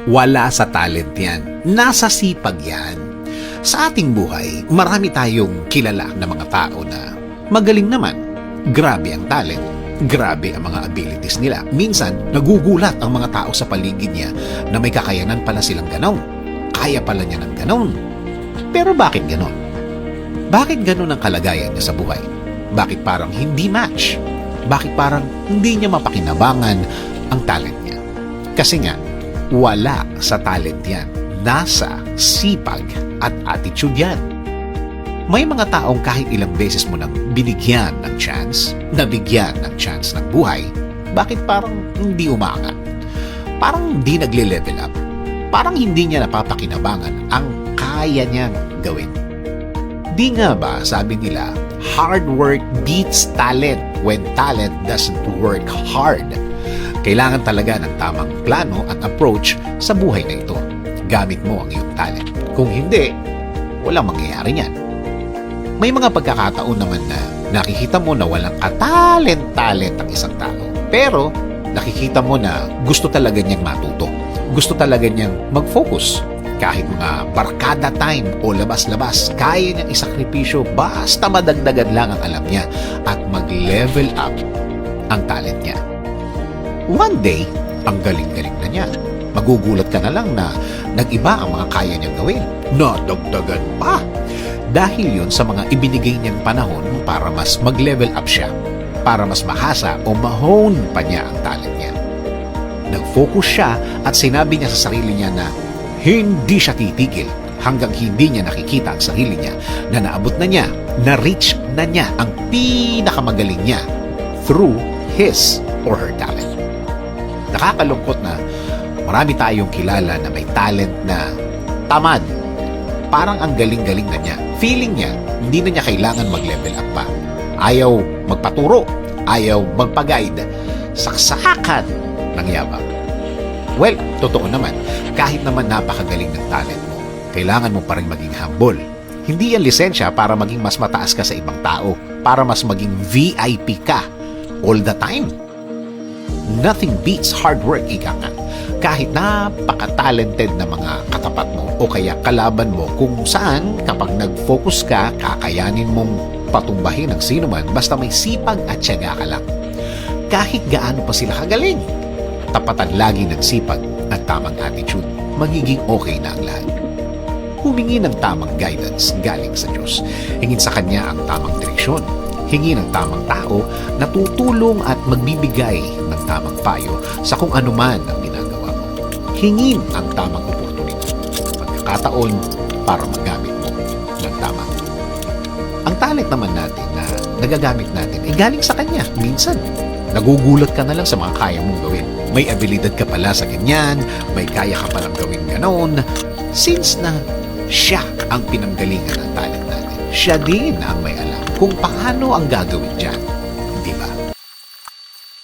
Wala sa talent yan. Nasa sipag yan. Sa ating buhay, marami tayong kilala na mga tao na magaling naman. Grabe ang talent. Grabe ang mga abilities nila. Minsan, nagugulat ang mga tao sa paligid niya na may kakayanan pala silang ganon. Kaya pala niya ng ganon. Pero bakit ganon? Bakit ganon ang kalagayan niya sa buhay? Bakit parang hindi match? Bakit parang hindi niya mapakinabangan ang talent niya? Kasi nga, wala sa talent yan. Nasa sipag at attitude yan. May mga taong kahit ilang beses mo nang binigyan ng chance, nabigyan ng chance ng buhay, bakit parang hindi umaangat? Parang hindi nagle-level up. Parang hindi niya napapakinabangan ang kaya niyang gawin. Di nga ba, sabi nila, hard work beats talent when talent doesn't work hard. Kailangan talaga ng tamang plano at approach sa buhay na ito. Gamit mo ang iyong talent. Kung hindi, walang mangyayari yan. May mga pagkakataon naman na nakikita mo na walang katalent-talent ang isang tao. Pero nakikita mo na gusto talaga niyang matuto. Gusto talaga niyang mag-focus. Kahit mga barkada time o labas-labas, kaya niyang isakripisyo basta madagdagan lang ang alam niya at mag-level up ang talent niya. One day, ang galing-galing na niya. Magugulat ka na lang na nag-iba ang mga kaya niyang gawin. Nadagdagan pa! Dahil yon sa mga ibinigay niyang panahon para mas mag-level up siya, para mas mahasa o mahone pa niya ang talent niya. Nag-focus siya at sinabi niya sa sarili niya na hindi siya titigil hanggang hindi niya nakikita ang sarili niya na naabot na niya, na-reach na niya ang pinakamagaling niya through his or her talent. Nakakalungkot na marami tayong kilala na may talent na tamad. Parang ang galing-galing na niya. Feeling niya, hindi na niya kailangan mag-level up pa. Ayaw magpaturo, ayaw magpa-guide. Saksakan ng yabang. Well, totoo naman, kahit naman napakagaling ng talent mo, kailangan mo pa rin maging humble. Hindi yan lisensya para maging mas mataas ka sa ibang tao, para mas maging VIP ka all the time. Nothing beats hard work, ika nga. Kahit napaka-talented na mga katapat mo o kaya kalaban mo kung saan kapag nag-focus ka, kakayanin mong patumbahin ang sino man basta may sipag at tiyaga ka lang. Kahit gaano pa sila kagaling, tapatan lagi ng sipag at tamang attitude, magiging okay na ang lahat. Humingi ng tamang guidance galing sa Diyos. Hingin sa Kanya ang tamang direksyon. Hingi ng tamang tao na tutulong at magbibigay ng tamang payo sa kung ano man ang ginagawa mo. Hingin ang tamang oportunidad, pagkakataon para magamit mo ng tama. Ang talent naman natin na nagagamit natin ay galing sa Kanya. Minsan, nagugulat ka na lang sa mga kaya mong gawin. May abilidad ka pala sa ganyan, may kaya ka palang gawin ganon. Since na siya ang pinanggalingan ng talent natin, siya din ang may alam kung paano ang gagawin dyan.